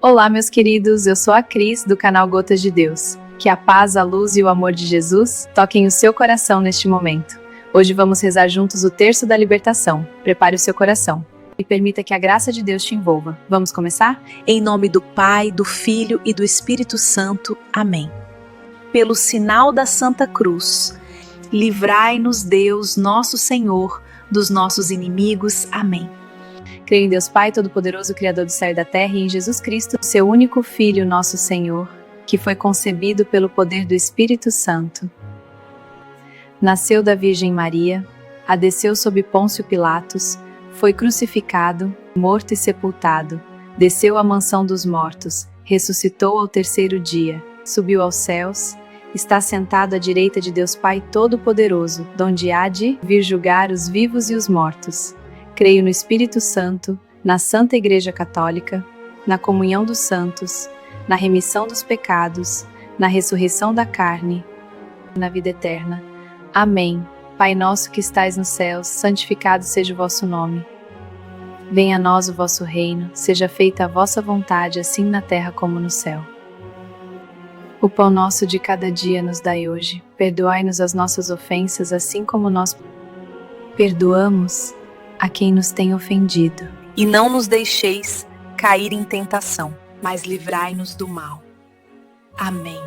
Olá, meus queridos, eu sou a Cris, do canal Gotas de Deus. Que a paz, a luz e o amor de Jesus toquem o seu coração neste momento. Hoje vamos rezar juntos o terço da libertação. Prepare o seu coração e permita que a graça de Deus te envolva. Vamos começar? Em nome do Pai, do Filho e do Espírito Santo. Amém. Pelo sinal da Santa Cruz, livrai-nos Deus, nosso Senhor, dos nossos inimigos. Amém. Creio em Deus Pai, Todo-Poderoso, Criador do céu e da terra, e em Jesus Cristo, seu único Filho, nosso Senhor, que foi concebido pelo poder do Espírito Santo. Nasceu da Virgem Maria, padeceu sob Pôncio Pilatos, foi crucificado, morto e sepultado, desceu à mansão dos mortos, ressuscitou ao terceiro dia, subiu aos céus, está sentado à direita de Deus Pai Todo-Poderoso, donde há de vir julgar os vivos e os mortos. Creio no Espírito Santo, na Santa Igreja Católica, na comunhão dos santos, na remissão dos pecados, na ressurreição da carne, na vida eterna. Amém. Pai nosso que estais nos céus, santificado seja o vosso nome. Venha a nós o vosso reino, seja feita a vossa vontade, assim na terra como no céu. O pão nosso de cada dia nos dai hoje. Perdoai-nos as nossas ofensas, assim como nós perdoamos a quem nos tem ofendido. E não nos deixeis cair em tentação, mas livrai-nos do mal. Amém.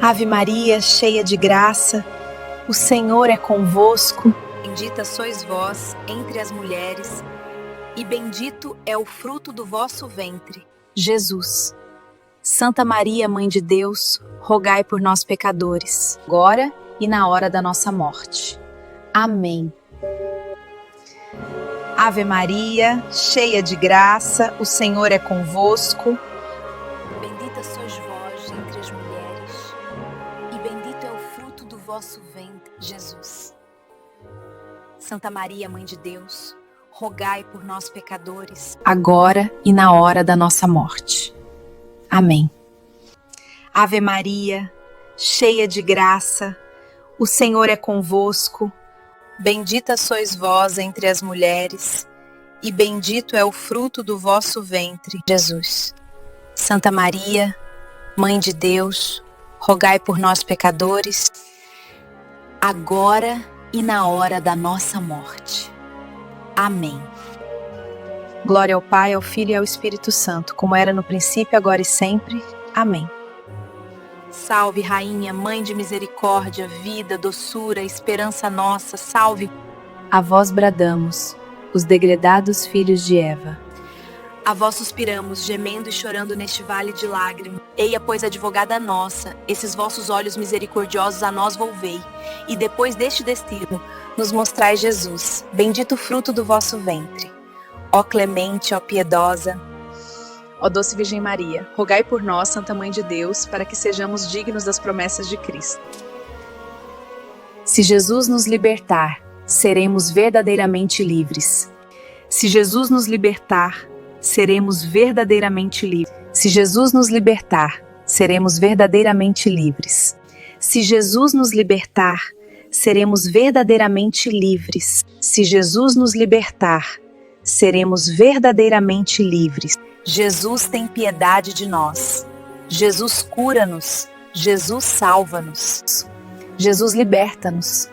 Ave Maria, cheia de graça, o Senhor é convosco. Bendita sois vós entre as mulheres, e bendito é o fruto do vosso ventre, Jesus. Santa Maria, Mãe de Deus, rogai por nós pecadores, agora e na hora da nossa morte. Amém. Ave Maria, cheia de graça, o Senhor é convosco. Bendita sois vós entre as mulheres, e bendito é o fruto do vosso ventre, Jesus. Santa Maria, Mãe de Deus, rogai por nós pecadores, agora e na hora da nossa morte. Amém. Ave Maria, cheia de graça, o Senhor é convosco. Bendita sois vós entre as mulheres, e bendito é o fruto do vosso ventre, Jesus. Santa Maria, Mãe de Deus, rogai por nós pecadores, agora e na hora da nossa morte. Amém. Glória ao Pai, ao Filho e ao Espírito Santo, como era no princípio, agora e sempre. Amém. Salve, Rainha, Mãe de misericórdia, vida, doçura, esperança nossa, salve. A vós bradamos, os degredados filhos de Eva. A vós suspiramos, gemendo e chorando neste vale de lágrimas. Eia, pois, advogada nossa, esses vossos olhos misericordiosos a nós volvei, e depois deste destino, nos mostrai Jesus, bendito o fruto do vosso ventre. Ó clemente, ó piedosa, ó doce Virgem Maria, rogai por nós, Santa Mãe de Deus, para que sejamos dignos das promessas de Cristo. Se Jesus nos libertar, seremos verdadeiramente livres. Se Jesus nos libertar, seremos verdadeiramente livres. Se Jesus nos libertar, seremos verdadeiramente livres. Se Jesus nos libertar, seremos verdadeiramente livres. Se Jesus nos libertar, seremos verdadeiramente livres. Jesus tem piedade de nós. Jesus cura-nos. Jesus salva-nos. Jesus liberta-nos.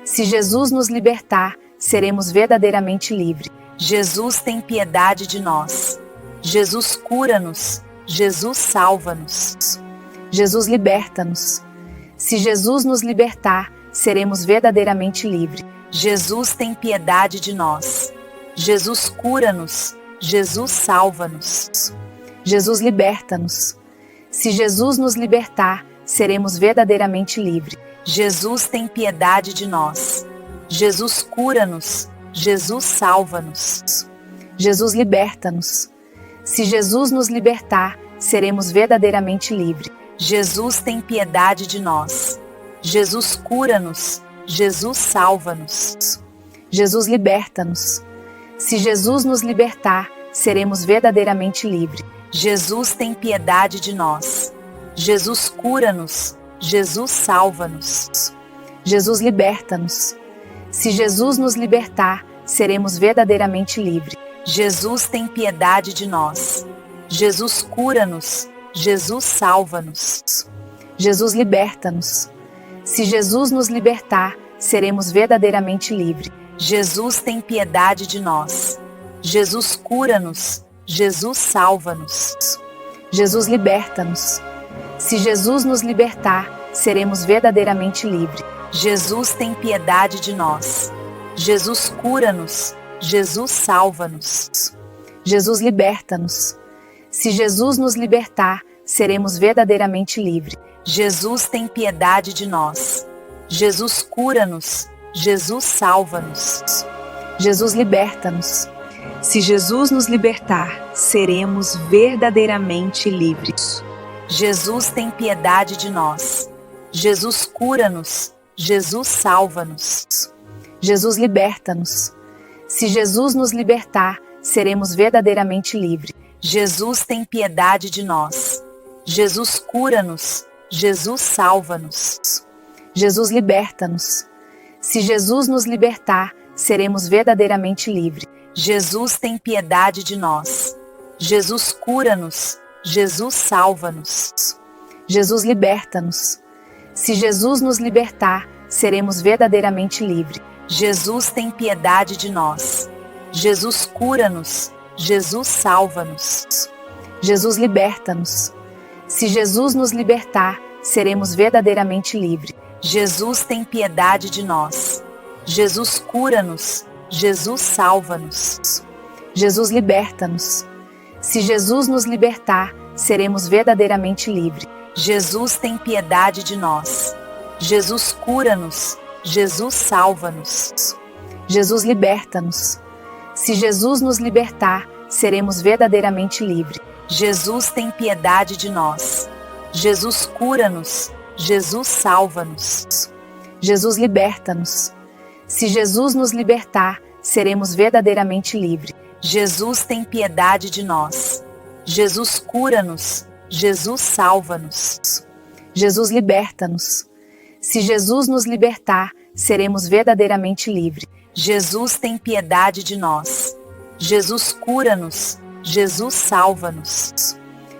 Se Jesus nos libertar, seremos verdadeiramente livres. Jesus tem piedade de nós. Jesus cura-nos. Jesus salva-nos. Jesus liberta-nos. Se Jesus nos libertar, seremos verdadeiramente livres. Jesus tem piedade de nós. Jesus cura-nos. Jesus salva-nos. Jesus liberta-nos. Se Jesus nos libertar, seremos verdadeiramente livres. Jesus tem piedade de nós. Jesus cura-nos. Jesus salva-nos. Jesus liberta-nos. Se Jesus nos libertar, seremos verdadeiramente livres. Jesus tem piedade de nós. Jesus cura-nos. Jesus salva-nos. Jesus liberta-nos. Se Jesus nos libertar, seremos verdadeiramente livres. Jesus tem piedade de nós. Jesus cura-nos. Jesus salva-nos. Jesus liberta-nos. Se Jesus nos libertar, seremos verdadeiramente livres. Jesus tem piedade de nós. Jesus cura-nos. Jesus salva-nos. Jesus liberta-nos. Se Jesus nos libertar, seremos verdadeiramente livres. Jesus tem piedade de nós. Jesus cura-nos. Jesus salva-nos. Jesus liberta-nos. Se Jesus nos libertar, seremos verdadeiramente livres. Jesus tem piedade de nós. Jesus cura-nos. Jesus salva-nos. Jesus liberta-nos. Se Jesus nos libertar, seremos verdadeiramente livres. Jesus tem piedade de nós. Jesus cura-nos. Jesus salva-nos. Jesus liberta-nos. Se Jesus nos libertar, seremos verdadeiramente livres. Jesus tem piedade de nós. Jesus cura-nos. Jesus salva-nos. Jesus liberta-nos. Se Jesus nos libertar, seremos verdadeiramente livres. Jesus tem piedade de nós. Jesus cura-nos. Jesus salva-nos. Jesus liberta-nos. Se Jesus nos libertar, seremos verdadeiramente livres. Jesus tem piedade de nós. Jesus cura-nos. Jesus salva-nos. Jesus liberta-nos. Se Jesus nos libertar, seremos verdadeiramente livres. Jesus tem piedade de nós. Jesus cura-nos. Jesus salva-nos. Jesus liberta-nos. Se Jesus nos libertar, seremos verdadeiramente livres. Jesus tem piedade de nós. Jesus cura-nos. Jesus salva-nos. Jesus liberta-nos. Se Jesus nos libertar, seremos verdadeiramente livres. Jesus tem piedade de nós. Jesus cura-nos. Jesus salva-nos. Jesus liberta-nos. Se Jesus nos libertar, seremos verdadeiramente livres. Jesus tem piedade de nós. Jesus cura-nos. Jesus salva-nos. Jesus liberta-nos. Se Jesus nos libertar, seremos verdadeiramente livres. Jesus tem piedade de nós. Jesus cura-nos. Jesus salva-nos. Jesus liberta-nos. Se Jesus nos libertar, seremos verdadeiramente livres. Jesus tem piedade de nós. Jesus cura-nos. Jesus salva-nos.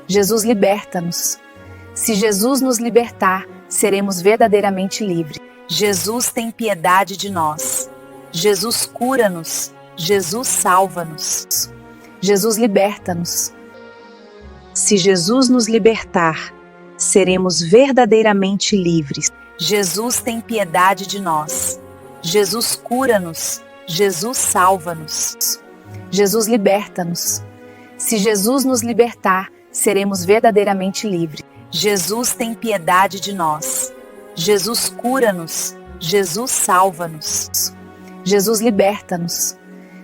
Jesus liberta-nos. Se Jesus nos libertar, seremos verdadeiramente livres. Jesus tem piedade de nós. Jesus cura-nos. Jesus salva-nos. Jesus liberta-nos. Se Jesus nos libertar, seremos verdadeiramente livres. Jesus tem piedade de nós. Jesus cura-nos. Jesus salva-nos. Jesus liberta-nos. Se Jesus nos libertar, seremos verdadeiramente livres. Jesus tem piedade de nós. Jesus cura-nos. Jesus salva-nos. Jesus liberta-nos.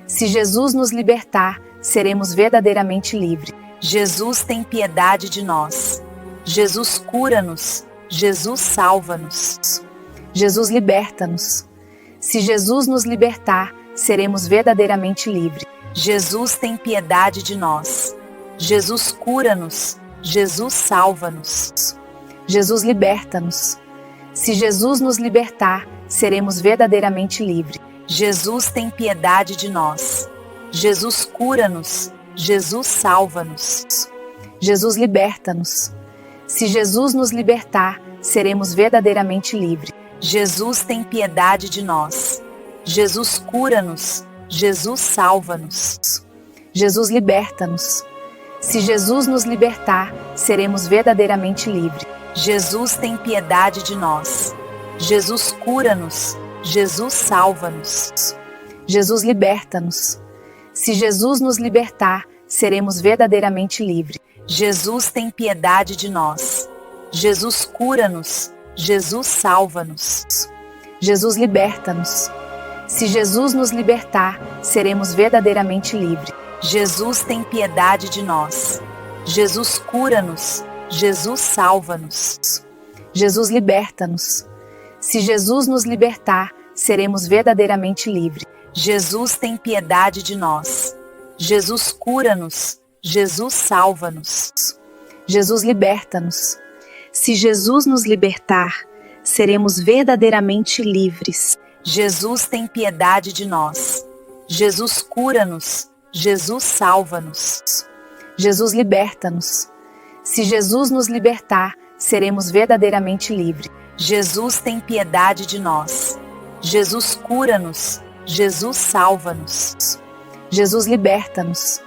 Se Jesus nos libertar, seremos verdadeiramente livres. Jesus tem piedade de nós. Jesus cura-nos. Jesus salva-nos. Jesus liberta-nos. Se Jesus nos libertar, seremos verdadeiramente livres. Jesus tem piedade de nós. Jesus cura-nos. Jesus salva-nos. Jesus liberta-nos. Se Jesus nos libertar, seremos verdadeiramente livres. Jesus tem piedade de nós. Jesus cura-nos. Jesus salva-nos. Jesus liberta-nos. Se Jesus nos libertar, seremos verdadeiramente livres. Jesus tem piedade de nós. Jesus cura-nos. Jesus salva-nos. Jesus liberta-nos. Se Jesus nos libertar, seremos verdadeiramente livres. Jesus tem piedade de nós. Jesus cura-nos. Jesus salva-nos. Jesus liberta-nos. Se Jesus nos libertar, seremos verdadeiramente livres. Jesus tem piedade de nós. Jesus cura-nos. Jesus salva-nos. Jesus liberta-nos. Se Jesus nos libertar, seremos verdadeiramente livres. Jesus tem piedade de nós. Jesus cura-nos. Jesus salva-nos. Jesus liberta-nos. Se Jesus nos libertar, seremos verdadeiramente livres. Jesus tem piedade de nós. Jesus cura-nos. Jesus salva-nos. Jesus liberta-nos. Se Jesus nos libertar, seremos verdadeiramente livres. Jesus tem piedade de nós. Jesus cura-nos. Jesus salva-nos. Jesus liberta-nos. Se Jesus nos libertar, seremos verdadeiramente livres. Jesus tem piedade de nós. Jesus cura-nos. Jesus salva-nos. Jesus liberta-nos.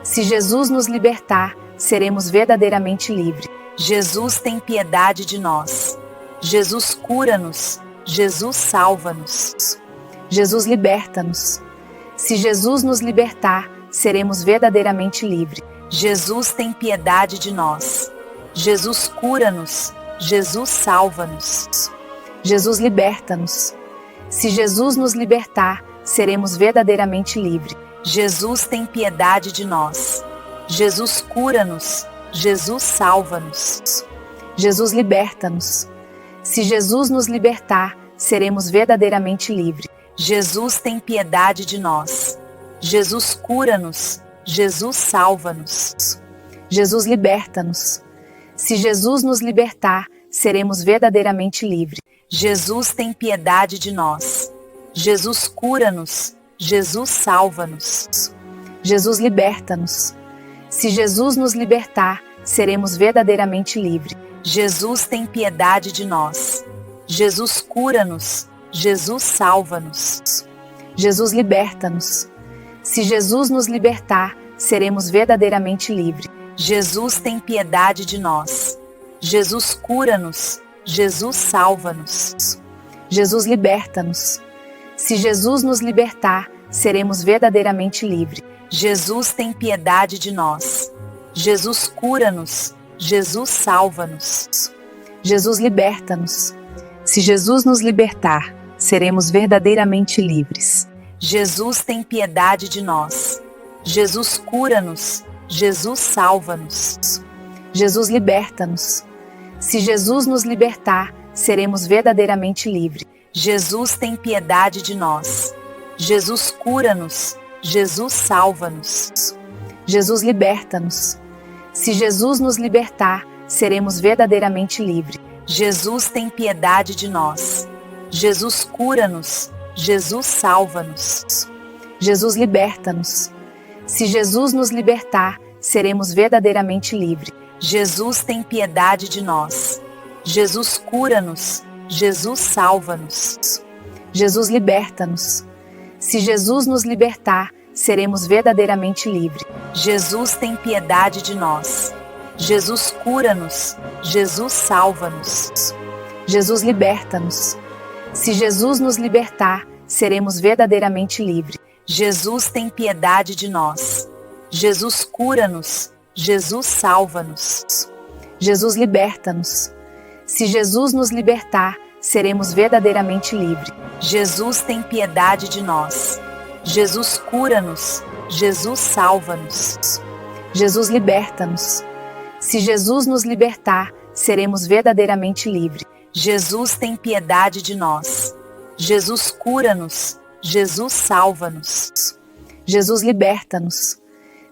Se Jesus nos libertar, seremos verdadeiramente livres. Jesus tem piedade de nós. Jesus cura-nos. Jesus salva-nos. Jesus liberta-nos. Se Jesus nos libertar, seremos verdadeiramente livres. Jesus tem piedade de nós. Jesus cura-nos. Jesus salva-nos. Jesus liberta-nos. Se Jesus nos libertar, seremos verdadeiramente livres. Jesus tem piedade de nós. Jesus cura-nos. Jesus salva-nos. Jesus liberta-nos. Se Jesus nos libertar, seremos verdadeiramente livres. Jesus tem piedade de nós. Jesus cura-nos. Jesus salva-nos. Jesus liberta-nos. Se Jesus nos libertar, seremos verdadeiramente livres. Jesus tem piedade de nós. Jesus cura-nos. Jesus salva-nos. Jesus liberta-nos. Se Jesus nos libertar, seremos verdadeiramente livres. Jesus tem piedade de nós. Jesus cura-nos. Jesus salva-nos. Jesus liberta-nos. Se Jesus nos libertar, seremos verdadeiramente livres. Jesus tem piedade de nós. Jesus cura-nos. Jesus salva-nos. Jesus liberta-nos. Se Jesus nos libertar, seremos verdadeiramente livres. Jesus tem piedade de nós. Jesus cura-nos. Jesus salva-nos. Jesus liberta-nos. Se Jesus nos libertar, seremos verdadeiramente livres. Jesus tem piedade de nós. Jesus cura-nos. Jesus salva-nos. Jesus liberta-nos. Se Jesus nos libertar, seremos verdadeiramente livres. Jesus tem piedade de nós. Jesus cura-nos. Jesus salva-nos. Jesus liberta-nos. Se Jesus nos libertar, seremos verdadeiramente livres. Jesus tem piedade de nós. Jesus cura-nos. Jesus salva-nos. Jesus liberta-nos. Se Jesus nos libertar, seremos verdadeiramente livres. Jesus tem piedade de nós. Jesus cura-nos. Jesus salva-nos. Jesus liberta-nos. Se Jesus nos libertar, seremos verdadeiramente livres. Jesus tem piedade de nós. Jesus cura-nos. Jesus salva-nos. Jesus liberta-nos. Se Jesus nos libertar, seremos verdadeiramente livres. Jesus tem piedade de nós. Jesus cura-nos. Jesus salva-nos. Jesus liberta-nos. Se Jesus nos libertar, seremos verdadeiramente livres. Jesus tem piedade de nós. Jesus cura-nos. Jesus salva-nos. Jesus liberta-nos. Se Jesus nos libertar, seremos verdadeiramente livres. Jesus tem piedade de nós. Jesus cura-nos. Jesus salva-nos. Jesus liberta-nos.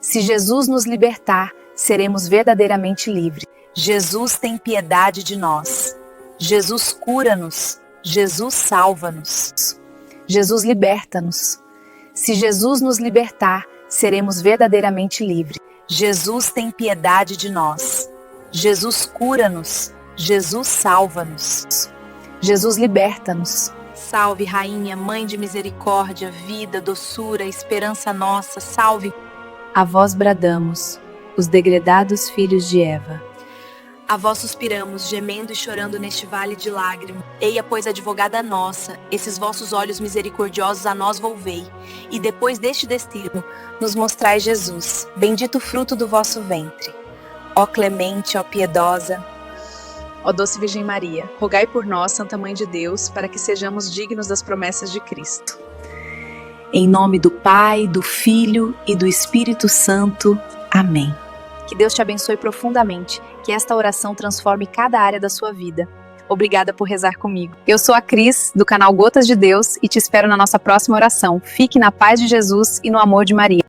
Se Jesus nos libertar, seremos verdadeiramente livres. Jesus tem piedade de nós. Jesus cura-nos. Jesus salva-nos. Jesus liberta-nos. Se Jesus nos libertar, seremos verdadeiramente livres. Jesus tem piedade de nós. Jesus cura-nos. Jesus salva-nos. Jesus liberta-nos. Salve, Rainha, Mãe de misericórdia, vida, doçura, esperança nossa, salve. A vós bradamos, os degredados filhos de Eva. A vós suspiramos, gemendo e chorando neste vale de lágrimas. Eia, pois, advogada nossa, esses vossos olhos misericordiosos a nós volvei, e depois deste destino, nos mostrai Jesus, bendito o fruto do vosso ventre. Ó clemente, ó piedosa, Ó doce Virgem Maria, rogai por nós, Santa Mãe de Deus, para que sejamos dignos das promessas de Cristo. Em nome do Pai, do Filho e do Espírito Santo. Amém. Que Deus te abençoe profundamente, que esta oração transforme cada área da sua vida. Obrigada por rezar comigo. Eu sou a Cris, do canal Gotas de Deus, e te espero na nossa próxima oração. Fique na paz de Jesus e no amor de Maria.